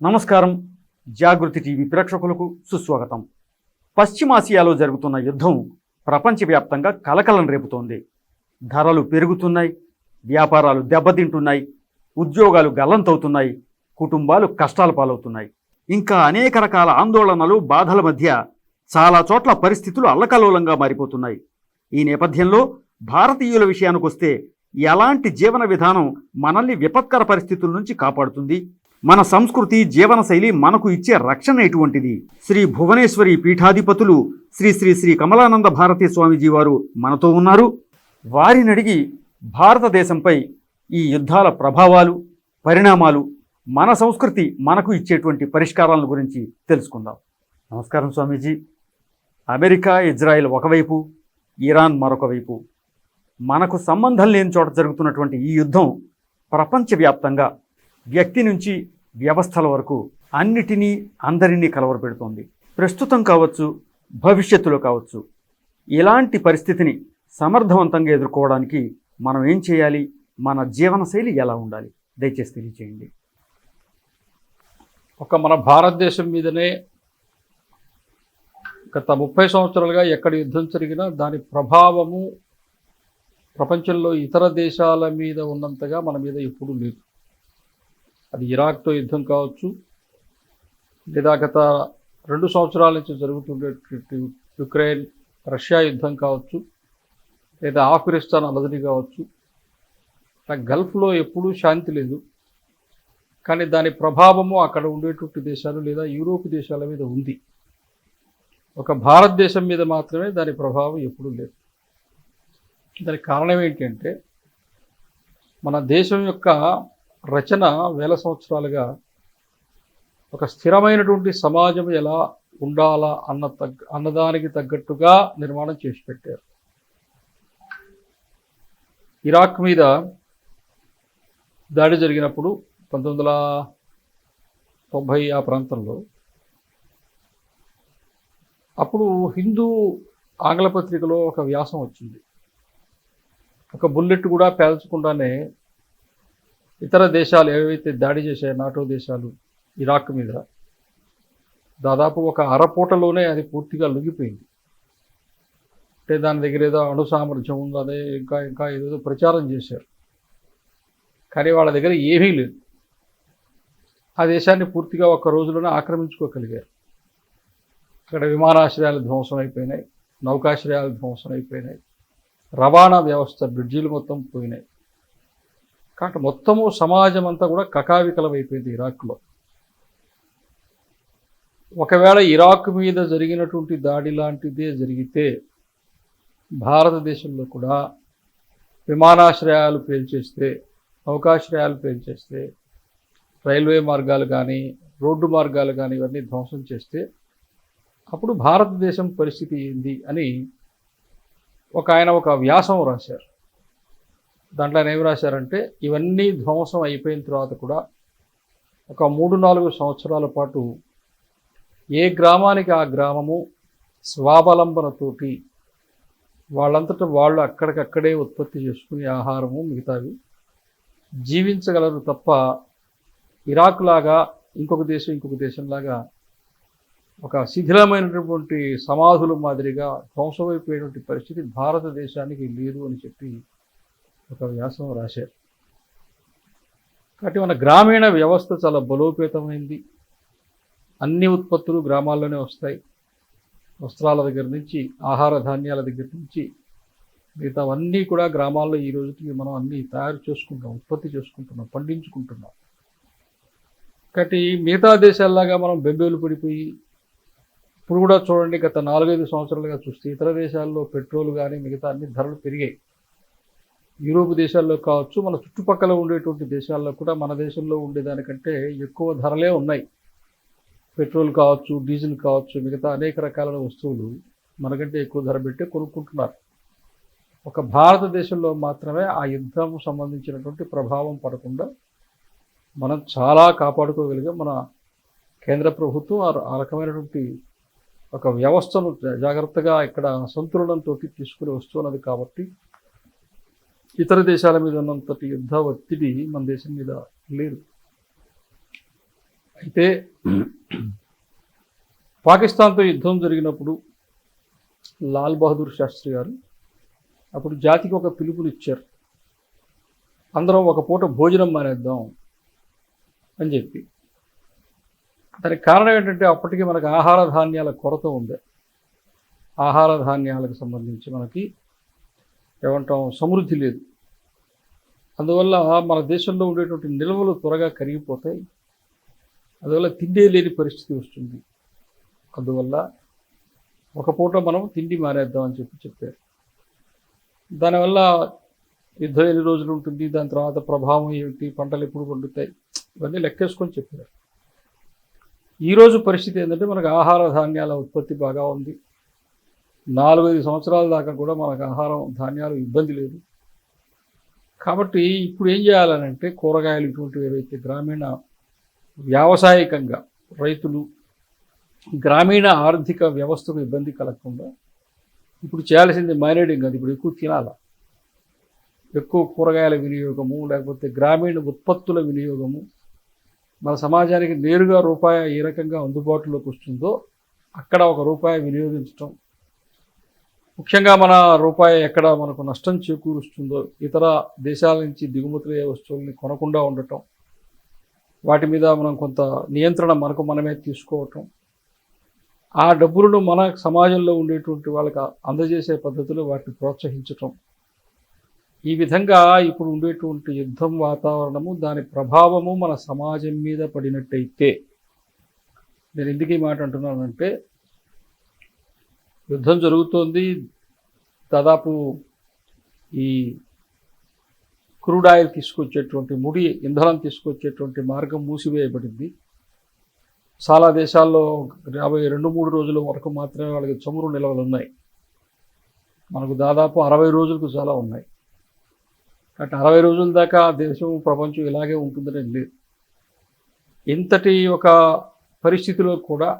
నమస్కారం. జాగృతి టీవీ ప్రేక్షకులకు సుస్వాగతం. పశ్చిమాసియాలో జరుగుతున్న యుద్ధం ప్రపంచవ్యాప్తంగా కలకలం రేపుతోంది. ధరలు పెరుగుతున్నాయి, వ్యాపారాలు దెబ్బతింటున్నాయి, ఉద్యోగాలు గల్లంతవుతున్నాయి, కుటుంబాలు కష్టాల పాలవుతున్నాయి. ఇంకా అనేక రకాల ఆందోళనలు, బాధల మధ్య చాలా చోట్ల పరిస్థితులు అల్లకల్లోలంగా మారిపోతున్నాయి. ఈ నేపథ్యంలో భారతీయుల విషయానికొస్తే ఎలాంటి జీవన విధానం మనల్ని విపత్కర పరిస్థితుల నుంచి కాపాడుతుంది? మన సంస్కృతి, జీవనశైలి మనకు ఇచ్చే రక్షణ ఎటువంటిది? శ్రీ భువనేశ్వరి పీఠాధిపతులు శ్రీ శ్రీ శ్రీ కమలానంద భారతీ స్వామీజీ వారు మనతో ఉన్నారు. వారిని అడిగి భారతదేశంపై ఈ యుద్ధాల ప్రభావాలు, పరిణామాలు, మన సంస్కృతి మనకు ఇచ్చేటువంటి పరిష్కారాల గురించి తెలుసుకుందాం. నమస్కారం స్వామీజీ. అమెరికా, ఇజ్రాయెల్ ఒకవైపు, ఇరాన్ మరొక వైపు, మనకు సంబంధం లేని చోట జరుగుతున్నటువంటి ఈ యుద్ధం ప్రపంచవ్యాప్తంగా వ్యక్తి నుంచి వ్యవస్థల వరకు అన్నిటినీ, అందరినీ కలవరపెడుతోంది. ప్రస్తుతం కావచ్చు, భవిష్యత్తులో కావచ్చు, ఇలాంటి పరిస్థితిని సమర్థవంతంగా ఎదుర్కోవడానికి మనం ఏం చేయాలి? మన జీవనశైలి ఎలా ఉండాలి? దయచేసి తెలియచేయండి. మన భారతదేశం మీదనే గత 30 సంవత్సరాలుగా ఎక్కడ యుద్ధం జరిగినా దాని ప్రభావము ప్రపంచంలో ఇతర దేశాల మీద ఉన్నంతగా మన మీద ఎప్పుడూ లేదు. అది ఇరాక్తో యుద్ధం కావచ్చు, లేదా గత 2 సంవత్సరాల నుంచి జరుగుతుండే యుక్రెయిన్ రష్యా యుద్ధం కావచ్చు, లేదా ఆఫ్ఘనిస్తాన్ అలజడి కావచ్చు. గల్ఫ్లో ఎప్పుడూ శాంతి లేదు, కానీ దాని ప్రభావము అక్కడ ఉండేటువంటి దేశాలు లేదా యూరోప్ దేశాల మీద ఉంది. భారతదేశం మీద మాత్రమే దాని ప్రభావం ఎప్పుడూ లేదు. దానికి కారణం ఏంటంటే, మన దేశం యొక్క రచన వేల సంవత్సరాలుగా స్థిరమైనటువంటి సమాజం ఎలా ఉండాలా అన్నదానికి తగ్గట్టుగా నిర్మాణం చేసి పెట్టారు. ఇరాక్ మీద దాడి జరిగినప్పుడు 1990 ఆ ప్రాంతంలో, అప్పుడు హిందూ ఆంగ్ల పత్రికలో ఒక వ్యాసం వచ్చింది. ఒక బుల్లెట్ కూడా పేల్చకుండానే ఇతర దేశాలు ఏవైతే దాడి చేశాయో, నాటో దేశాలు ఇరాక్ మీద, దాదాపు ఒక అరపూటలోనే అది పూర్తిగా లొంగిపోయింది. అంటే దాని దగ్గర ఏదో అణు సామర్థ్యం ఉందనే ఇంకా ఏదో ప్రచారం చేశారు, కానీ వాళ్ళ దగ్గర ఏమీ లేదు. ఆ దేశాన్ని పూర్తిగా ఒక్క రోజులోనే ఆక్రమించుకోగలిగారు. అక్కడ విమానాశ్రయాలు ధ్వంసం అయిపోయినాయి, నౌకాశ్రయాలు ధ్వంసం అయిపోయినాయి, రవాణా వ్యవస్థ, బ్రిడ్జీలు మొత్తం పోయినాయి. కాబట్టి మొత్తము సమాజం అంతా కూడా కకావికలమైపోయింది ఇరాక్లో. ఒకవేళ ఇరాక్ మీద జరిగినటువంటి దాడి లాంటిదే జరిగితే భారతదేశంలో కూడా విమానాశ్రయాలు పేల్చేస్తే, నౌకాశ్రయాలు పేల్చేస్తే, రైల్వే మార్గాలు కానీ, రోడ్డు మార్గాలు కానీ ఇవన్నీ ధ్వంసం చేస్తే అప్పుడు భారతదేశం పరిస్థితి ఏంది అని ఆయన ఒక వ్యాసం రాశారు. దాంట్లో ఆయన ఏమి రాశారంటే, ఇవన్నీ ధ్వంసం అయిపోయిన తర్వాత కూడా ఒక 3-4 సంవత్సరాల పాటు ఏ గ్రామానికి ఆ గ్రామము స్వావలంబనతోటి వాళ్ళంతటా వాళ్ళు అక్కడికక్కడే ఉత్పత్తి చేసుకునే ఆహారము మిగతావి జీవించగలరు తప్ప, ఇరాక్ లాగా ఇంకొక దేశంలాగా ఒక శిథిలమైనటువంటి సమాధుల మాదిరిగా ధ్వంసమైపోయినటువంటి పరిస్థితి భారతదేశానికి లేదు అని చెప్పి ఒక వ్యాసం రాశారు. కాబట్టి మన గ్రామీణ వ్యవస్థ చాలా బలోపేతమైంది. అన్ని ఉత్పత్తులు గ్రామాల్లోనే వస్తాయి. వస్త్రాల దగ్గర నుంచి, ఆహార ధాన్యాల దగ్గర నుంచి మిగతావన్నీ కూడా గ్రామాల్లో ఈ రోజుకి మనం అన్నీ తయారు చేసుకుంటాం, ఉత్పత్తి చేసుకుంటున్నాం, పండించుకుంటున్నాం. కాబట్టి మిగతా దేశాల్లాగా మనం బెంబేలు పడిపోయి, ఇప్పుడు కూడా చూడండి, గత 4-5 సంవత్సరాలుగా చూస్తే ఇతర దేశాల్లో పెట్రోల్ కానీ మిగతా అన్ని ధరలు పెరిగాయి. యూరోప్ దేశాల్లో కావచ్చు, మన చుట్టుపక్కల ఉండేటువంటి దేశాల్లో కూడా మన దేశంలో ఉండేదానికంటే ఎక్కువ ధరలే ఉన్నాయి. పెట్రోల్ కావచ్చు, డీజిల్ కావచ్చు, మిగతా అనేక రకాల వస్తువులు మనకంటే ఎక్కువ ధర పెట్టి కొనుక్కుంటున్నారు. భారతదేశంలో మాత్రమే ఆ యుద్ధం సంబంధించినటువంటి ప్రభావం పడకుండా మనం చాలా కాపాడుకోగలిగాం. మన కేంద్ర ప్రభుత్వం ఆ రకమైనటువంటి వ్యవస్థను జాగ్రత్తగా ఇక్కడ సంతులనంతో తీసుకుని వస్తున్నది. కాబట్టి ఇతర దేశాల మీద ఉన్నంతటి యుద్ధ ఒత్తిడి మన దేశం మీద లేదు. అయితే పాకిస్తాన్తో యుద్ధం జరిగినప్పుడు లాల్ బహదూర్ శాస్త్రి గారు అప్పుడు జాతికి ఒక పిలుపునిచ్చారు, అందరం ఒక పూట భోజనం మానేద్దాం అని చెప్పి. దానికి కారణం ఏంటంటే అప్పటికి మనకు ఆహార ధాన్యాల కొరత ఉంది. ఆహార ధాన్యాలకు సంబంధించి మనకి ఏమంటాం సమృద్ధి లేదు. అందువల్ల మన దేశంలో ఉండేటువంటి నిల్వలు త్వరగా కరిగిపోతాయి. అందువల్ల తిండే లేని పరిస్థితి వస్తుంది. అందువల్ల ఒక పూట మనం తిండి మానేద్దాం అని చెప్పారు. దానివల్ల యుద్ధం ఎన్ని రోజులు ఉంటుంది, దాని తర్వాత ప్రభావం ఏమిటి, పంటలు ఎప్పుడు పండుతాయి, ఇవన్నీ లెక్కేసుకొని చెప్పారు. ఈరోజు పరిస్థితి ఏంటంటే మనకు ఆహార ధాన్యాల ఉత్పత్తి బాగా ఉంది. 4-5 సంవత్సరాల దాకా కూడా మనకు ఆహారం ధాన్యాలు ఇబ్బంది లేదు. కాబట్టి ఇప్పుడు ఏం చేయాలనంటే కూరగాయలు ఇటువంటివి ఏవైతే గ్రామీణ వ్యావసాయికంగా రైతులు గ్రామీణ ఆర్థిక వ్యవస్థకు ఇబ్బంది కలగకుండా ఇప్పుడు చేయాల్సింది మైనేడింగ్. అది ఇప్పుడు ఎక్కువ తినాలా, ఎక్కువ కూరగాయల వినియోగము, లేకపోతే గ్రామీణ ఉత్పత్తుల వినియోగము, మన సమాజానికి నేరుగా రూపాయి ఏ రకంగా అందుబాటులోకి వస్తుందో అక్కడ ఒక రూపాయి వినియోగించటం, ముఖ్యంగా మన రూపాయి ఎక్కడ మనకు నష్టం చేకూరుస్తుందో ఇతర దేశాల నుంచి దిగుమతులయ్యే వస్తువుల్ని కొనకుండా ఉండటం, వాటి మీద మనం కొంత నియంత్రణ మనకు మనమే తీసుకోవటం, ఆ డబ్బులను మన సమాజంలో ఉండేటువంటి వాళ్ళకి అందజేసే పద్ధతిలో వాటిని ప్రోత్సహించటం, ఈ విధంగా ఇప్పుడు ఉండేటువంటి యుద్ధం వాతావరణము దాని ప్రభావము మన సమాజం మీద పడినట్టయితే, నేను ఎందుకు ఈ మాట అంటున్నానంటే యుద్ధం జరుగుతోంది, దాదాపు ఈ క్రూడ్ ఆయిల్ తీసుకొచ్చేటువంటి ముడి ఇంధనం తీసుకొచ్చేటువంటి మార్గం మూసివేయబడింది. చాలా దేశాల్లో 52-3 రోజుల వరకు మాత్రమే వాళ్ళకి చమురు నిల్వలు ఉన్నాయి. మనకు దాదాపు 60 రోజులకు చాలా ఉన్నాయి. కాబట్టి 60 రోజుల దాకా దేశం ప్రపంచం ఇలాగే ఉంటుందని లేదు. ఇంతటి ఒక పరిస్థితిలో కూడా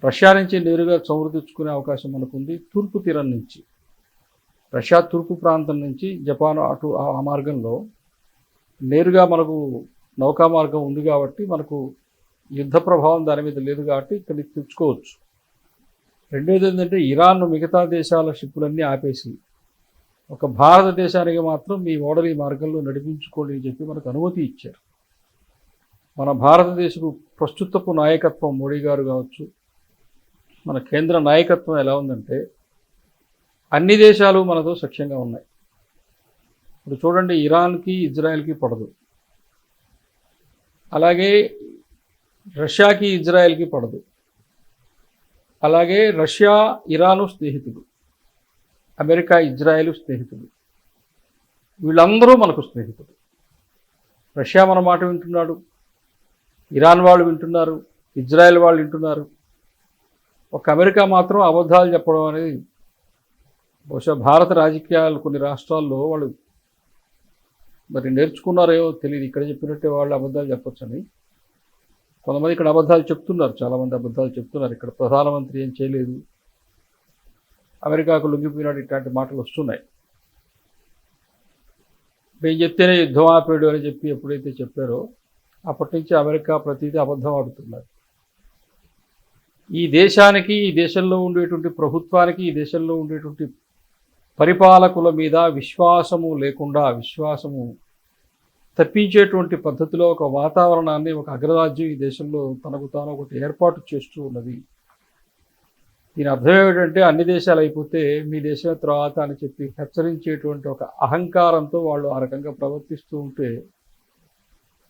రష్యా నుంచి నేరుగా చమురు తెచ్చుకునే అవకాశం మనకుంది. తూర్పు తీరం నుంచి, రష్యా తూర్పు ప్రాంతం నుంచి జపాన్ అటు ఆ మార్గంలో నేరుగా మనకు నౌకా మార్గం ఉంది కాబట్టి మనకు యుద్ధ ప్రభావం దాని మీద లేదు కాబట్టి ఇక్కడికి తెచ్చుకోవచ్చు. రెండోది ఏంటంటే ఇరాన్ మిగతా దేశాల షిప్పులన్నీ ఆపేసి ఒక భారతదేశానికి మాత్రం మీ ఓడలు ఈ మార్గంలో నడిపించుకోండి అని చెప్పి మనకు అనుమతి ఇచ్చారు. మన భారతదేశపు ప్రస్తుతపు నాయకత్వం మోడీ గారు కావచ్చు, మన కేంద్ర నాయకత్వం ఎలా ఉందంటే అన్ని దేశాలు మనతో సఖ్యంగా ఉన్నాయి. ఇప్పుడు చూడండి, ఇరాన్కి ఇజ్రాయెల్కి పడదు, అలాగే రష్యాకి ఇజ్రాయెల్కి పడదు, అలాగే రష్యా ఇరాను స్నేహితులు, అమెరికా ఇజ్రాయెల్ స్నేహితులు, వీళ్ళందరూ మనకు స్నేహితులు. రష్యా మన మాట వింటున్నాడు, ఇరాన్ వాళ్ళు వింటున్నారు, ఇజ్రాయెల్ వాళ్ళు వింటున్నారు. ఒక అమెరికా మాత్రం అబద్ధాలు చెప్పడం అనేది బహుశా భారత రాజకీయాలు కొన్ని రాష్ట్రాల్లో వాళ్ళు మరి నేర్చుకున్నారేమో తెలియదు. ఇక్కడ చెప్పినట్టే వాళ్ళు అబద్ధాలు చెప్పొచ్చని కొంతమంది ఇక్కడ అబద్ధాలు చెప్తున్నారు, చాలామంది అబద్ధాలు చెప్తున్నారు. ఇక్కడ ప్రధానమంత్రి ఏం చేయలేదు, అమెరికాకు లొంగిపోయినాడు, ఇట్లాంటి మాటలు వస్తున్నాయి. మేము చెప్తేనే యుద్ధం ఆపేడు అని చెప్పి ఎప్పుడైతే చెప్పారో అప్పటి నుంచి అమెరికా ప్రతిదీ అబద్ధం ఆడుతున్నారు. ఈ దేశానికి, ఈ దేశంలో ఉండేటువంటి ప్రభుత్వానికి, ఈ దేశంలో ఉండేటువంటి పరిపాలకుల మీద విశ్వాసము లేకుండా, విశ్వాసము తప్పించేటువంటి పద్ధతిలో ఒక వాతావరణాన్ని ఒక అగ్రరాజ్యం ఈ దేశంలో తనకు తాను ఒకటి ఏర్పాటు చేస్తూ ఉన్నది. దీని అర్థం ఏమిటంటే అన్ని దేశాలు అయిపోతే మీ దేశమే తర్వాత అని చెప్పి హెచ్చరించేటువంటి ఒక అహంకారంతో వాళ్ళు ఆ రకంగా ప్రవర్తిస్తూ ఉంటే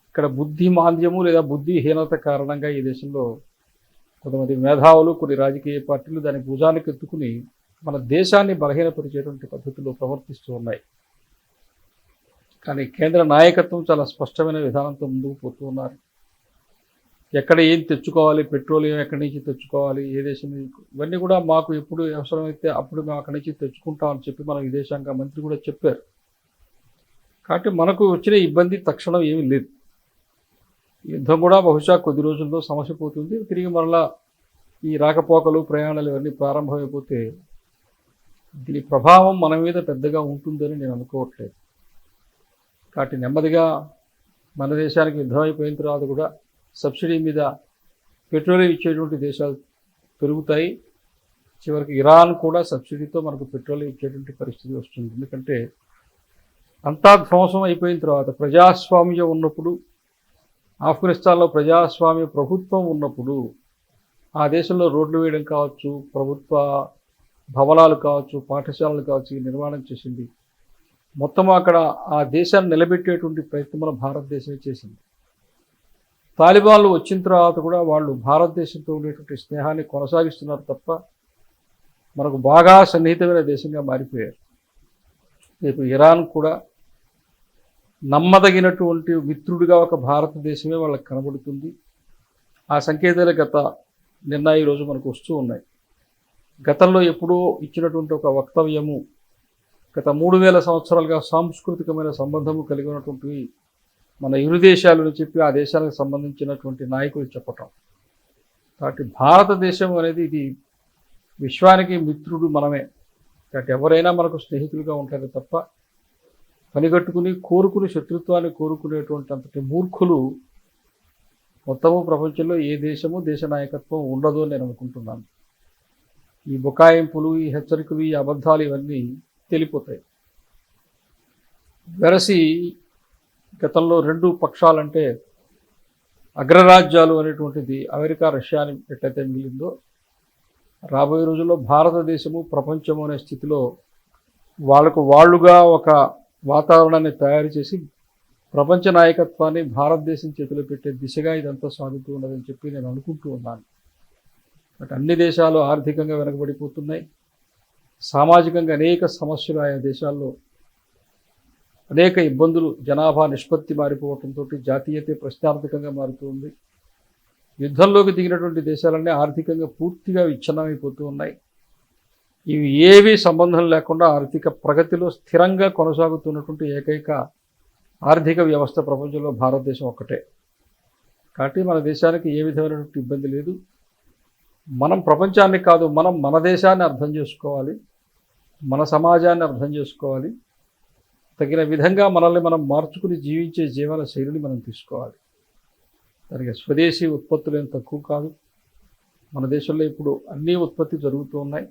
ఇక్కడ బుద్ధి మాంద్యము లేదా బుద్ధిహీనత కారణంగా ఈ దేశంలో కొంతమంది మేధావులు, కొన్ని రాజకీయ పార్టీలు దాని భుజానికి ఎత్తుకుని మన దేశాన్ని బలహీనపరిచేటువంటి పద్ధతుల్లో ప్రవర్తిస్తూ ఉన్నాయి. కానీ కేంద్ర నాయకత్వం చాలా స్పష్టమైన విధానంతో ముందుకు పోతూ ఉన్నారు. ఎక్కడ ఏం తెచ్చుకోవాలి, పెట్రోలియం ఎక్కడి నుంచి తెచ్చుకోవాలి, ఏ దేశం నుంచి, ఇవన్నీ కూడా మాకు ఎప్పుడు అవసరమైతే అప్పుడు మేము అక్కడి నుంచి తెచ్చుకుంటామని చెప్పి మన విదేశాంగ మంత్రి కూడా చెప్పారు. కాబట్టి మనకు వచ్చిన ఇబ్బంది తక్షణం ఏమీ లేదు. యుద్ధం కూడా బహుశా కొద్ది రోజుల్లో సమస్య పోతుంది. తిరిగి మరలా ఈ రాకపోకలు, ప్రయాణాలు ఇవన్నీ ప్రారంభమైపోతే దీని ప్రభావం మన మీద పెద్దగా ఉంటుందని నేను అనుకోవట్లేదు. కాబట్టి నెమ్మదిగా మన దేశానికి యుద్ధం అయిపోయిన తర్వాత కూడా సబ్సిడీ మీద పెట్రోలియం ఇచ్చేటువంటి దేశాలు పెరుగుతాయి. చివరికి ఇరాన్ కూడా సబ్సిడీతో మనకు పెట్రోలియం ఇచ్చేటువంటి పరిస్థితి వస్తుంది. ఎందుకంటే అంతా ధ్వంసం అయిపోయిన తర్వాత ప్రజాస్వామ్యం ఉన్నప్పుడు, ఆఫ్ఘనిస్తాన్లో ప్రజాస్వామ్య ప్రభుత్వం ఉన్నప్పుడు ఆ దేశంలో రోడ్లు వేయడం కావచ్చు, ప్రభుత్వ భవనాలు కావచ్చు, పాఠశాలలు కావచ్చు నిర్మాణం చేసింది. మొత్తం అక్కడ ఆ దేశాన్ని నిలబెట్టేటువంటి ప్రయత్నం మన భారతదేశమే చేసింది. తాలిబాన్లు వచ్చిన తర్వాత కూడా వాళ్ళు భారతదేశంతో ఉండేటువంటి స్నేహాన్ని కొనసాగిస్తున్నారు తప్ప మనకు బాగా సన్నిహితమైన దేశంగా మారిపోయారు. రేపు ఇరాన్ కూడా నమ్మదగినటువంటి మిత్రుడిగా ఒక భారతదేశమే వాళ్ళకి కనబడుతుంది. ఆ సంకేతాలు నిన్న ఈరోజు మనకు వస్తూ ఉన్నాయి. గతంలో ఎప్పుడో ఇచ్చినటువంటి ఒక వక్తవ్యము గత 3000 సంవత్సరాలుగా సాంస్కృతికమైన సంబంధము కలిగి ఉన్నటువంటి మన ఇరు దేశాలని చెప్పి ఆ దేశాలకు సంబంధించినటువంటి నాయకులు చెప్పటం. కాబట్టి భారతదేశం అనేది ఇది విశ్వానికి మిత్రుడు మనమే. కాబట్టి ఎవరైనా మనకు స్నేహితులుగా ఉంటారు తప్ప పనిగట్టుకుని కోరుకుని శత్రుత్వాన్ని కోరుకునేటువంటి అంతటి మూర్ఖులు మొత్తము ప్రపంచంలో ఏ దేశము దేశ నాయకత్వం ఉండదు అని నేను అనుకుంటున్నాను. ఈ బుకాయింపులు, ఈ హెచ్చరికలు, ఈ అబద్ధాలు ఇవన్నీ తెలిపోతాయి. వెరసి గతంలో 2 పక్షాలంటే అగ్రరాజ్యాలు అనేటువంటిది అమెరికా, రష్యా అని ఎట్లయితే మిగిలిందో రాబోయే రోజుల్లో భారతదేశము ప్రపంచము అనే స్థితిలో వాళ్ళుగా ఒక వాతావరణాన్ని తయారు చేసి ప్రపంచ నాయకత్వాన్ని భారతదేశం చేతిలో పెట్టే దిశగా ఇదంతా సాగుతూ ఉన్నదని చెప్పి నేను అనుకుంటూ ఉన్నాను. బట్ అన్ని దేశాలు ఆర్థికంగా వెనకబడిపోతున్నాయి. సామాజికంగా అనేక సమస్యలు ఆయా దేశాల్లో, అనేక ఇబ్బందులు, జనాభా నిష్పత్తి మారిపోవడంతో జాతీయతే ప్రశ్నార్థకంగా మారుతుంది. యుద్ధంలోకి దిగినటువంటి దేశాలన్నీ ఆర్థికంగా పూర్తిగా విచ్ఛిన్నమైపోతూ ఉన్నాయి. ఇవి ఏవీ సంబంధం లేకుండా ఆర్థిక ప్రగతిలో స్థిరంగా కొనసాగుతున్నటువంటి ఏకైక ఆర్థిక వ్యవస్థ ప్రపంచంలో భారతదేశం ఒక్కటే. కాబట్టి మన దేశానికి ఏ విధమైనటువంటి ఇబ్బంది లేదు. మనం ప్రపంచాన్ని కాదు, మనం మన దేశాన్ని అర్థం చేసుకోవాలి, మన సమాజాన్ని అర్థం చేసుకోవాలి. తగిన విధంగా మనల్ని మనం మార్చుకుని జీవించే జీవన శైలిని మనం తీసుకోవాలి. దానికి స్వదేశీ ఉత్పత్తులు ఏం తక్కువ కాదు. మన దేశంలో ఇప్పుడు అన్నీ ఉత్పత్తి జరుగుతూ ఉన్నాయి.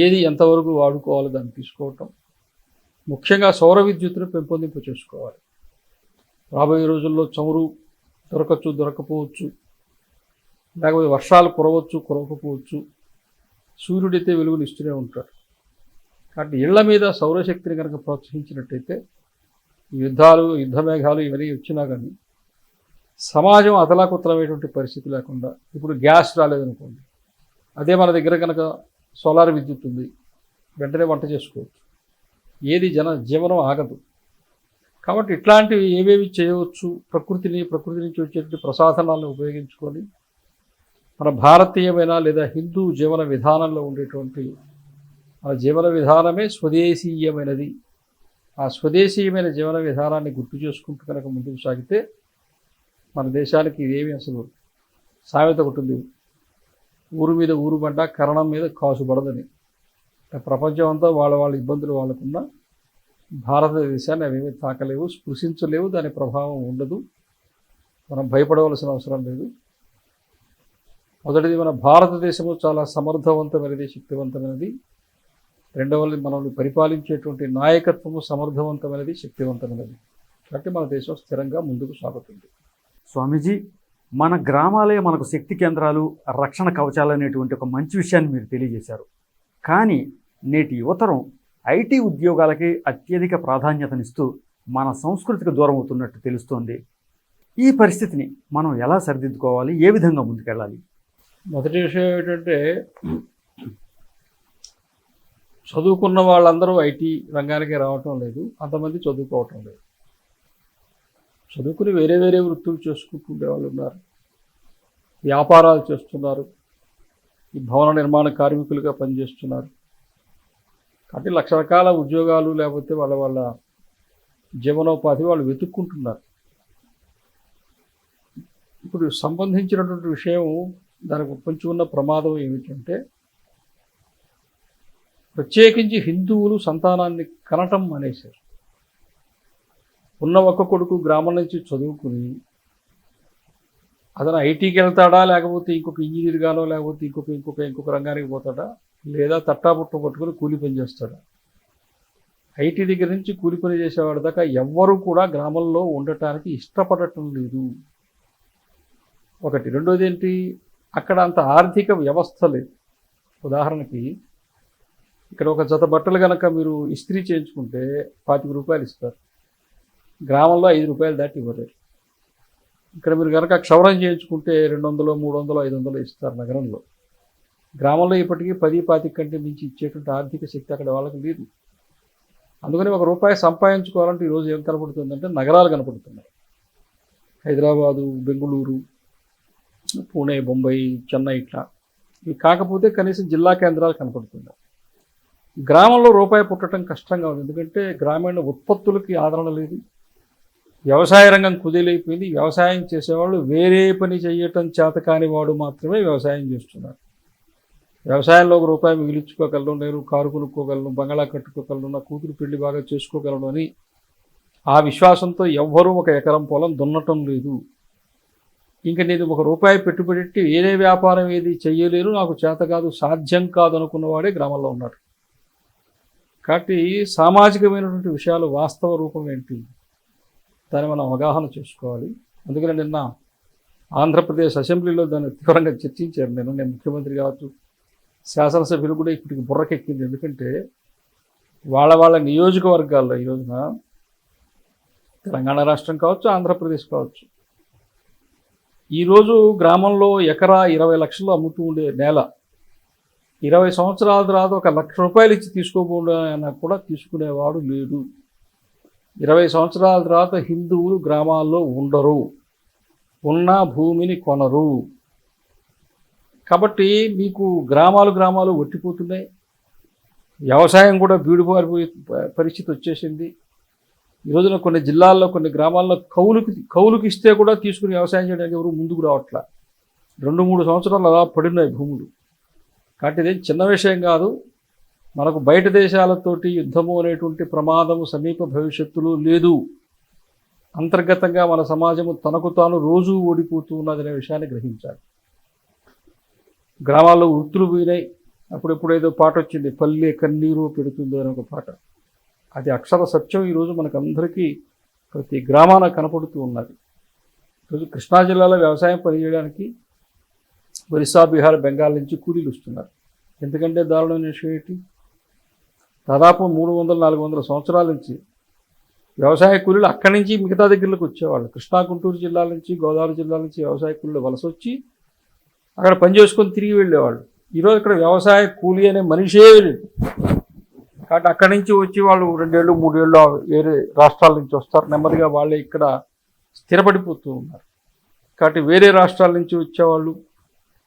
ఏది ఎంతవరకు వాడుకోవాలో దాన్ని తీసుకోవటం, ముఖ్యంగా సౌర విద్యుత్తును పెంపొందింపు చేసుకోవాలి. రాబోయే రోజుల్లో చమురు దొరకపోవచ్చు, లేకపోతే వర్షాలు కురవకపోవచ్చు. సూర్యుడైతే వెలుగులు ఇస్తూనే ఉంటాడు. కాబట్టి ఇళ్ల మీద సౌరశక్తిని కనుక ప్రోత్సహించినట్టయితే యుద్ధ మేఘాలు ఇవన్నీ వచ్చినా కానీ సమాజం అతలాకుతలమైనటువంటి పరిస్థితి లేకుండా, ఇప్పుడు గ్యాస్ రాలేదనుకోండి, అదే మన దగ్గర కనుక సోలార్ విద్యుత్ ఉంది, వెంటనే వంట చేసుకోవచ్చు. ఏది జీవనం ఆగదు. కాబట్టి ఇట్లాంటివి ఏవేవి చేయవచ్చు, ప్రకృతి నుంచి వచ్చేటువంటి ప్రసాధనాలను ఉపయోగించుకొని మన భారతీయమైన లేదా హిందూ జీవన విధానంలో ఉండేటువంటి మన జీవన విధానమే స్వదేశీయమైనది. ఆ స్వదేశీయమైన జీవన విధానాన్ని గుర్తు చేసుకుంటూ కనుక ముందుకు సాగితే మన దేశానికి ఇదేమి అసలు సామెత ఉంటుంది, ఊరు మీద ఊరు బండ, కరణం మీద కాసు పడదని. ప్రపంచం అంతా వాళ్ళ ఇబ్బందులు వాళ్ళకున్న భారతదేశాన్ని అవేమీ తాకలేవు, స్పృశించలేవు, దాని ప్రభావం ఉండదు. మనం భయపడవలసిన అవసరం లేదు. మొదటిది, మన భారతదేశము చాలా సమర్థవంతమైనది, శక్తివంతమైనది. రెండవది, మనల్ని పరిపాలించేటువంటి నాయకత్వము సమర్థవంతమైనది, శక్తివంతమైనది. కాబట్టి మన దేశం స్థిరంగా ముందుకు సాగుతుంది. స్వామీజీ, మన గ్రామాలే మనకు శక్తి కేంద్రాలు, రక్షణ కవచాలు అనేటువంటి ఒక మంచి విషయాన్ని మీరు తెలియజేశారు. కానీ నేటి యువతరం ఐటీ ఉద్యోగాలకే అత్యధిక ప్రాధాన్యతనిస్తూ మన సంస్కృతికి దూరం అవుతున్నట్టు తెలుస్తోంది. ఈ పరిస్థితిని మనం ఎలా సరిదిద్దుకోవాలి, ఏ విధంగా ముందుకెళ్ళాలి? మొదటి విషయం ఏంటంటే, చదువుకున్న వాళ్ళందరూ ఐటీ రంగానికి రావటం లేదు, అంతమంది చదువుకోవటం లేదు. చదువుకుని వేరే వృత్తులు చేసుకుంటుండే వాళ్ళు ఉన్నారు, వ్యాపారాలు చేస్తున్నారు, ఈ భవన నిర్మాణ కార్మికులుగా పనిచేస్తున్నారు. కాబట్టి రకరకాల ఉద్యోగాలు లేకపోతే వాళ్ళ జీవనోపాధి వాళ్ళు వెతుక్కుంటున్నారు. ఇప్పుడు సంబంధించినటువంటి విషయం, దానికి కొంచెం ఉన్న ప్రమాదం ఏమిటంటే, ప్రత్యేకించి హిందువులు సంతానాన్ని కనటం అనేసారు. ఉన్న ఒక్క కొడుకు గ్రామం నుంచి చదువుకుని అతను ఐటీకి వెళ్తాడా, లేకపోతే ఇంకొక ఇంజనీర్ గానో, లేకపోతే ఇంకొక రంగానికి పోతాడా, లేదా తట్టాబుట్ట పట్టుకొని కూలి పని చేస్తాడా? ఐటీ దగ్గర నుంచి కూలి పని చేసేవాడి దాకా ఎవ్వరూ కూడా గ్రామంలో ఉండటానికి ఇష్టపడటం లేదు. ఒకటి. రెండోది ఏంటి, అక్కడ అంత ఆర్థిక వ్యవస్థ లేదు. ఉదాహరణకి ఇక్కడ ఒక జత బట్టలు కనుక మీరు ఇస్త్రీ చేయించుకుంటే 25 రూపాయలు ఇస్తారు. గ్రామంలో 5 రూపాయలు దాటి ఇవ్వలేరు. ఇక్కడ మీరు కనుక క్షౌరం చేయించుకుంటే 200, 300, 500 ఇస్తారు నగరంలో. గ్రామంలో ఇప్పటికీ 10, 25 కంటే మించి ఇచ్చేటువంటి ఆర్థిక శక్తి అక్కడ వాళ్ళకి లేదు. అందుకని ₹1 సంపాదించుకోవాలంటే ఈరోజు ఏం కనపడుతుందంటే నగరాలు కనపడుతున్నాయి. హైదరాబాదు, బెంగళూరు, పూణే, బొంబాయి, చెన్నై ఇట్లా. ఇవి కాకపోతే కనీసం జిల్లా కేంద్రాలు కనపడుతున్నాయి. గ్రామంలో రూపాయి పుట్టడం కష్టంగా ఉంది. ఎందుకంటే గ్రామీణ ఉత్పత్తులకి ఆదరణ లేదు. వ్యవసాయ రంగం కుదేలైపోయింది. వ్యవసాయం చేసేవాళ్ళు వేరే పని చేయటం చేత కాని వాడు మాత్రమే వ్యవసాయం చేస్తున్నారు. వ్యవసాయంలో ₹1 మిగిలించుకోగలను, నేను కారు కొనుక్కోగలను, బంగాళా కట్టుకోగలను, నా కూతురు పెళ్లి బాగా చేసుకోగలను అని ఆ విశ్వాసంతో ఎవ్వరూ 1 ఎకరం పొలం దున్నటం లేదు. ఇంకా నేను ₹1 పెట్టుబడి పెట్టి వేరే వ్యాపారం ఏది చెయ్యలేను, నాకు చేత కాదు, సాధ్యం కాదు అనుకున్నవాడే గ్రామంలో ఉన్నాడు. కాబట్టి సామాజికమైనటువంటి విషయాలు వాస్తవ రూపం ఏంటి దాన్ని మనం అవగాహన చేసుకోవాలి. అందుకని నిన్న ఆంధ్రప్రదేశ్ అసెంబ్లీలో దాన్ని తీవ్రంగా చర్చించారు. నేను ముఖ్యమంత్రి కావచ్చు, శాసనసభ్యులు కూడా ఇప్పటికి బుర్రకెక్కింది. ఎందుకంటే వాళ్ళ నియోజకవర్గాల్లో ఈ రోజున తెలంగాణ రాష్ట్రం కావచ్చు, ఆంధ్రప్రదేశ్ కావచ్చు, ఈరోజు గ్రామంలో ఎకరా 20 లక్షలు అమ్ముతూ ఉండే నేల 20 సంవత్సరాల తర్వాత ₹1,00,000 ఇచ్చి తీసుకోబోయినా కూడా తీసుకునేవాడు లేడు. 20 సంవత్సరాల తర్వాత హిందువులు గ్రామాల్లో ఉండరు, ఉన్న భూమిని కొనరు. కాబట్టి మీకు గ్రామాలు ఒట్టిపోతున్నాయి. వ్యవసాయం కూడా బీడుబారిపోయే పరిస్థితి వచ్చేసింది. ఈ రోజున కొన్ని జిల్లాల్లో, కొన్ని గ్రామాల్లో కౌలుకి ఇస్తే కూడా తీసుకుని వ్యవసాయం చేయడానికి ఎవరు ముందుకు రావట్లా. 2-3 సంవత్సరాలు అలా పడినాయి భూములు. కాబట్టి ఇదేం చిన్న విషయం కాదు. మనకు బయట దేశాలతోటి యుద్ధము అనేటువంటి ప్రమాదము సమీప భవిష్యత్తులో లేదు. అంతర్గతంగా మన సమాజము తనకు తాను రోజూ ఓడిపోతూ ఉన్నదనే విషయాన్ని గ్రహించాలి. గ్రామాల్లో వృత్తులు పోయినాయి. అప్పుడెప్పుడేదో పాట వచ్చింది, పల్లె కన్నీరు పెడుతుందో అని ఒక పాట. అది అక్షర సత్యం. ఈరోజు మనకందరికీ ప్రతి గ్రామాన కనపడుతూ ఉన్నది. ఈరోజు కృష్ణా జిల్లాలో వ్యవసాయం పనిచేయడానికి ఒరిస్సా, బీహార్, బెంగాల్ నుంచి కూలీలు వస్తున్నారు. ఎందుకంటే దారుణమైన విషయం ఏంటి, దాదాపు 300-400 సంవత్సరాల నుంచి వ్యవసాయ కూలీలు అక్కడి నుంచి మిగతా దగ్గరలోకి వచ్చేవాళ్ళు. కృష్ణా, గుంటూరు జిల్లాల నుంచి, గోదావరి జిల్లాల నుంచి వ్యవసాయ కూలీలు వలస వచ్చి అక్కడ పని చేసుకొని తిరిగి వెళ్ళేవాళ్ళు. ఈరోజు ఇక్కడ వ్యవసాయ కూలీ అనే మనిషే లేదు. కాబట్టి అక్కడి నుంచి వచ్చి వాళ్ళు 2 ఏళ్ళు 3 ఏళ్ళు వేరే రాష్ట్రాల నుంచి వస్తారు. నెమ్మదిగా వాళ్ళే ఇక్కడ స్థిరపడిపోతూ ఉన్నారు. కాబట్టి వేరే రాష్ట్రాల నుంచి వచ్చేవాళ్ళు,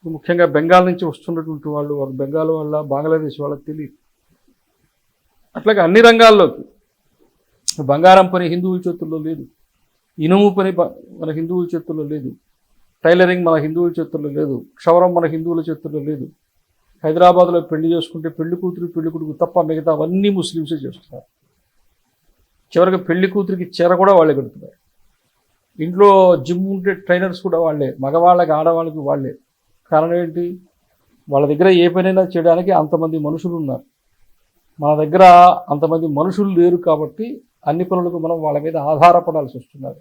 ముఖ్యంగా బెంగాల్ నుంచి వస్తున్నటువంటి వాళ్ళు బెంగాల్ వాళ్ళ, బంగ్లాదేశ్ వాళ్ళకి తెలియదు. అట్లాగే అన్ని రంగాల్లోకి బంగారం పని హిందువుల చేతుల్లో లేదు, ఇనుము పని మన హిందువుల చేతుల్లో లేదు, టైలరింగ్ మన హిందువుల చేతుల్లో లేదు, క్షవరం మన హిందువుల చేతుల్లో లేదు. హైదరాబాద్లో పెళ్లి చేసుకుంటే పెళ్లి కూతురు, పెళ్లి కొడుకు తప్ప మిగతా అవన్నీ ముస్లిమ్సే చేస్తున్నారు. చివరికి పెళ్లి కూతురికి చీర కూడా వాళ్ళే కడుతున్నారు. ఇంట్లో జిమ్ ఉంటే ట్రైనర్స్ కూడా వాళ్ళే, మగవాళ్ళకి ఆడవాళ్ళకి వాళ్ళే. కారణం ఏంటి, వాళ్ళ దగ్గర ఏ పనైనా చేయడానికి అంతమంది మనుషులు ఉన్నారు. మన దగ్గర అంతమంది మనుషులు లేరు. కాబట్టి అన్ని పనులకు మనం వాళ్ళ మీద ఆధారపడాల్సి వస్తున్నారు.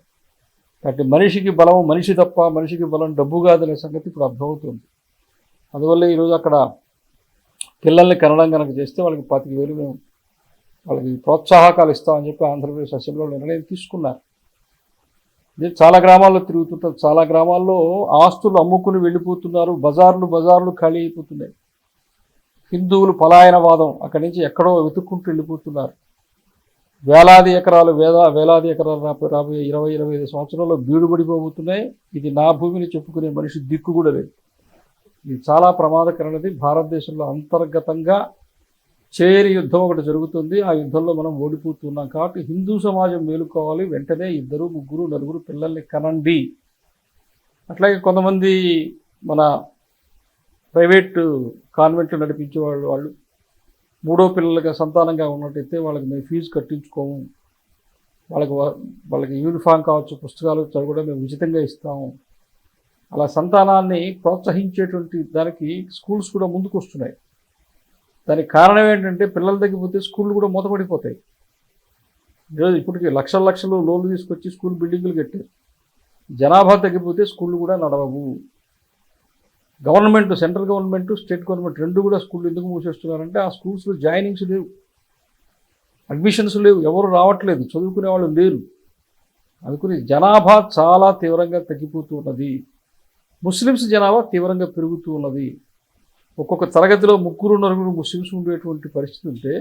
కాబట్టి మనిషికి బలం మనిషి తప్ప, మనిషికి బలం డబ్బు కాదనే సంగతి ఇప్పుడు అర్థమవుతుంది. అందువల్ల ఈరోజు అక్కడ పిల్లల్ని కనడం కనుక చేస్తే వాళ్ళకి 25,000 మేము వాళ్ళకి ప్రోత్సాహకాలు ఇస్తామని చెప్పి ఆంధ్రప్రదేశ్ అసెంబ్లీలో నిర్ణయం తీసుకున్నారు. ఇది చాలా గ్రామాల్లో తిరుగుతుంటారు. చాలా గ్రామాల్లో ఆస్తులు అమ్ముకుని వెళ్ళిపోతున్నారు. బజార్లు ఖాళీ అయిపోతున్నాయి. హిందువులు పలాయనవాదం అక్కడి నుంచి ఎక్కడో వెతుక్కుంటూ వెళ్ళిపోతున్నారు. వేలాది ఎకరాలు రాబోయే 20-25 సంవత్సరాల్లో బీడుబడిపోతున్నాయి. ఇది నా భూమిని చెప్పుకునే మనిషి దిక్కు కూడా లేదు. ఇది చాలా ప్రమాదకరమైనది. భారతదేశంలో అంతర్గతంగా చేయని యుద్ధం ఒకటి జరుగుతుంది. ఆ యుద్ధంలో మనం ఓడిపోతున్నాం. కాబట్టి హిందూ సమాజం మేలుకోవాలి. వెంటనే 2, 3, 4 పిల్లల్ని కనండి. అట్లాగే కొంతమంది మన ప్రైవేట్ కాన్వెంట్లు నడిపించే వాళ్ళు 3వ పిల్లలుగా సంతానంగా ఉన్నట్టయితే వాళ్ళకి మేము ఫీజు కట్టించుకోము, వాళ్ళకి యూనిఫామ్ కావచ్చు, పుస్తకాలు చదువు కూడా మేము ఉచితంగా ఇస్తాము. అలా సంతానాన్ని ప్రోత్సహించేటువంటి దానికి స్కూల్స్ కూడా ముందుకు వస్తున్నాయి. దానికి కారణం ఏంటంటే పిల్లలు తగ్గిపోతే స్కూళ్ళు కూడా మూతపడిపోతాయి. ఈరోజు ఇప్పటికి లక్షల లక్షలు లోన్లు తీసుకొచ్చి స్కూల్ బిల్డింగులు కట్టారు. జనాభా తగ్గిపోతే స్కూళ్ళు కూడా నడవవు. Government, central government, state government రెండు కూడా స్కూళ్ళు ఎందుకు మూసేస్తున్నారంటే ఆ స్కూల్స్లో జాయినింగ్స్ లేవు, అడ్మిషన్స్ లేవు, ఎవరు రావట్లేదు, చదువుకునే వాళ్ళు లేరు. అందుకని జనాభా చాలా తీవ్రంగా తగ్గిపోతూ ఉన్నది. ముస్లిమ్స్ జనాభా తీవ్రంగా పెరుగుతూ ఉన్నది. ఒక్కొక్క తరగతిలో 3-4 ముస్లిమ్స్ ఉండేటువంటి పరిస్థితి ఉంటే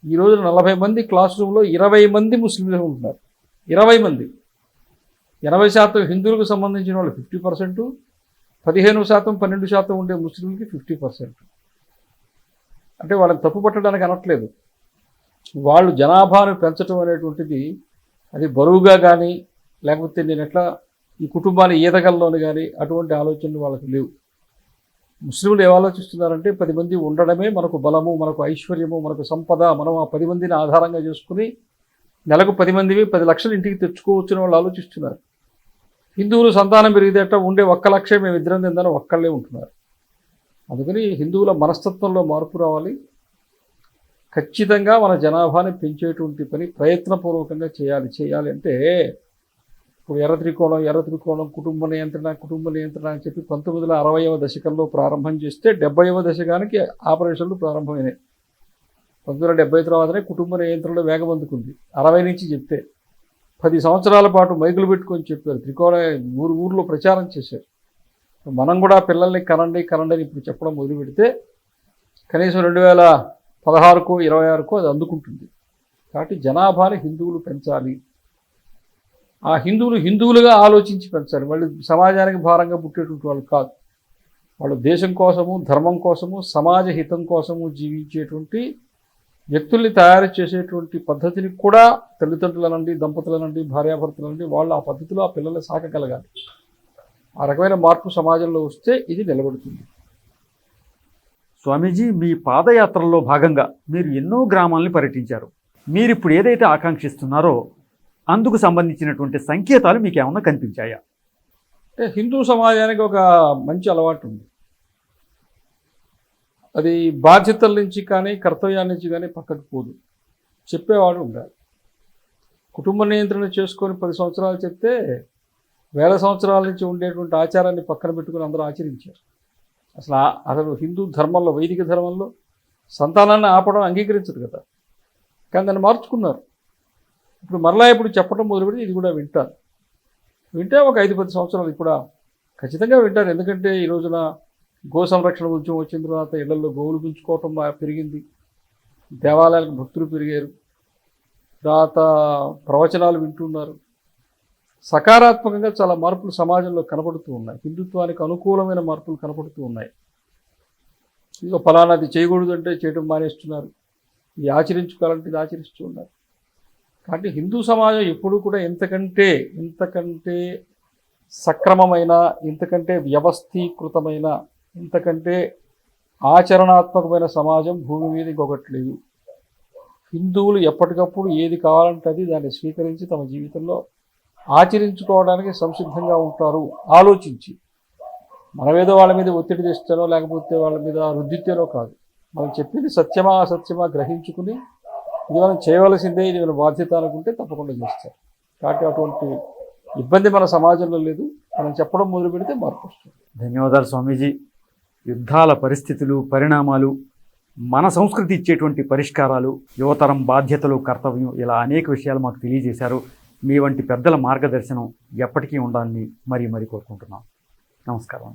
ఈ రోజున 40 మంది క్లాస్ రూమ్లో 20 మంది ముస్లింలు ఉంటున్నారు. 20 మంది. 80% హిందువులకు సంబంధించిన వాళ్ళు 50%, 15%, 12% ఉండే ముస్లింలకి 50%. అంటే వాళ్ళని తప్పు పట్టడానికి అనట్లేదు. వాళ్ళు జనాభాను పెంచడం అనేటువంటిది అది బరువుగా కానీ లేకపోతే నేను ఎట్లా ఈ కుటుంబాన్ని ఈదగలలోని కానీ అటువంటి ఆలోచనలు వాళ్ళకి లేవు. ముస్లింలు ఏం ఆలోచిస్తున్నారంటే 10 మంది ఉండడమే మనకు బలము, మనకు ఐశ్వర్యము, మనకు సంపద, మనం ఆ 10 మందిని ఆధారంగా చేసుకుని నెలకు 10 మందివి 10 లక్షలు ఇంటికి తెచ్చుకోవచ్చని వాళ్ళు ఆలోచిస్తున్నారు. హిందువులు సంతానం పెరిగితేట ఉండే 1 లక్షే మేము ఇద్దరం తిందని ఒక్కళ్ళే ఉంటున్నారు. అందుకని హిందువుల మనస్తత్వంలో మార్పు రావాలి. ఖచ్చితంగా మన జనాభాని పెంచేటువంటి పని ప్రయత్నపూర్వకంగా చేయాలి అంటే ఇప్పుడు ఎర్ర త్రికోణం కుటుంబ నియంత్రణ అని చెప్పి 1960వ దశకంలో ప్రారంభం చేస్తే 70వ దశకానికి ఆపరేషన్లు ప్రారంభమైనాయి. 1970 తర్వాతనే కుటుంబ నియంత్రణలో వేగం అందుకుంది. 60 నుంచి చెప్తే 10 సంవత్సరాల పాటు మైకులు పెట్టుకొని చెప్పారు. ఊర్లో ప్రచారం చేశారు. మనం కూడా పిల్లల్ని కనండి అని ఇప్పుడు చెప్పడం మొదలు పెడితే కనీసం 2016కో 26కో అది అందుకుంటుంది. కాబట్టి జనాభాని హిందువులు పెంచాలి. ఆ హిందువులుగా ఆలోచించి పెంచాలి. వాళ్ళు సమాజానికి భారంగా పుట్టేటువంటి వాళ్ళు కాదు. వాళ్ళు దేశం కోసము, ధర్మం కోసము, సమాజ హితం కోసము జీవించేటువంటి వ్యక్తుల్ని తయారు చేసేటువంటి పద్ధతిని కూడా తల్లిదండ్రులనండి, దంపతులనండి, భార్యాభర్తలనండి వాళ్ళు ఆ పద్ధతిలో ఆ పిల్లల్ని సాకగలగాలి. ఆ రకమైన మార్పు సమాజంలో వస్తే ఇది నిలబడుతుంది. స్వామీజీ, మీ పాదయాత్రలో భాగంగా మీరు ఎన్నో గ్రామాలని పర్యటించారు. మీరు ఇప్పుడు ఏదైతే ఆకాంక్షిస్తున్నారో అందుకు సంబంధించినటువంటి సంకేతాలు మీకు ఏమన్నా కనిపించాయా? అంటే హిందూ సమాజానికి ఒక మంచి అలవాటు ఉంది. అది బాధ్యతల నుంచి కానీ కర్తవ్యాల నుంచి కానీ పక్కకు పోదు. చెప్పేవాడు ఉండాలి. కుటుంబ నియంత్రణ చేసుకొని 10 సంవత్సరాలు చెప్తే 1000 సంవత్సరాల నుంచి ఉండేటువంటి ఆచారాన్ని పక్కన పెట్టుకుని అందరూ ఆచరించారు. అసలు హిందూ ధర్మంలో, వైదిక ధర్మంలో సంతానాన్ని ఆపడం అంగీకరించదు కదా. కానీ దాన్ని మార్చుకున్నారు. ఇప్పుడు మరలా ఇప్పుడు చెప్పడం మొదలుపెట్టి ఇది కూడా వింటే ఒక 5-10 సంవత్సరాలు కూడా ఖచ్చితంగా వింటారు. ఎందుకంటే ఈ రోజున గో సంరక్షణ ఉద్యమం వచ్చిన తర్వాత ఇళ్లలో గోవులు పెంచుకోవటం బాగా పెరిగింది. దేవాలయాలకు భక్తులు పెరిగారు. తర్వాత ప్రవచనాలు వింటున్నారు. సకారాత్మకంగా చాలా మార్పులు సమాజంలో కనపడుతూ ఉన్నాయి. హిందుత్వానికి అనుకూలమైన మార్పులు కనపడుతూ ఉన్నాయి. ఇదిగో ఫలానాది చేయకూడదు అంటే చేయడం మానేస్తున్నారు. ఇది ఆచరించుకోవాలంటే ఇది ఆచరిస్తూ ఉన్నారు. కాబట్టి హిందూ సమాజం ఎప్పుడూ కూడా ఇంతకంటే సక్రమమైన, ఇంతకంటే వ్యవస్థీకృతమైన, ఇంతకంటే ఆచరణాత్మకమైన సమాజం భూమి మీద ఇంకొకటి లేదు. హిందువులు ఎప్పటికప్పుడు ఏది కావాలంటే అది దాన్ని స్వీకరించి తమ జీవితంలో ఆచరించుకోవడానికి సంసిద్ధంగా ఉంటారు. ఆలోచించి మనమేదో వాళ్ళ మీద ఒత్తిడి తెస్తానో లేకపోతే వాళ్ళ మీద రుద్దితేనో కాదు. మనం చెప్పింది సత్యమా అసత్యమా గ్రహించుకుని ఇది మనం చేయవలసిందే, ఇది మన బాధ్యత అనుకుంటే తప్పకుండా చేస్తారు. కాబట్టి అటువంటి ఇబ్బంది మన సమాజంలో లేదు. మనం చెప్పడం మొదలు పెడితే మార్పు వస్తుంది. ధన్యవాదాలు స్వామీజీ. యుద్ధాల పరిస్థితులు, పరిణామాలు, మన సంస్కృతి ఇచ్చేటువంటి పరిష్కారాలు, యువతరం బాధ్యతలు, కర్తవ్యం, ఇలా అనేక విషయాలు మాకు తెలియజేశారు. మీ వంటి పెద్దల మార్గదర్శనం ఎప్పటికీ ఉండాలని మరీ కోరుకుంటున్నాం. నమస్కారం.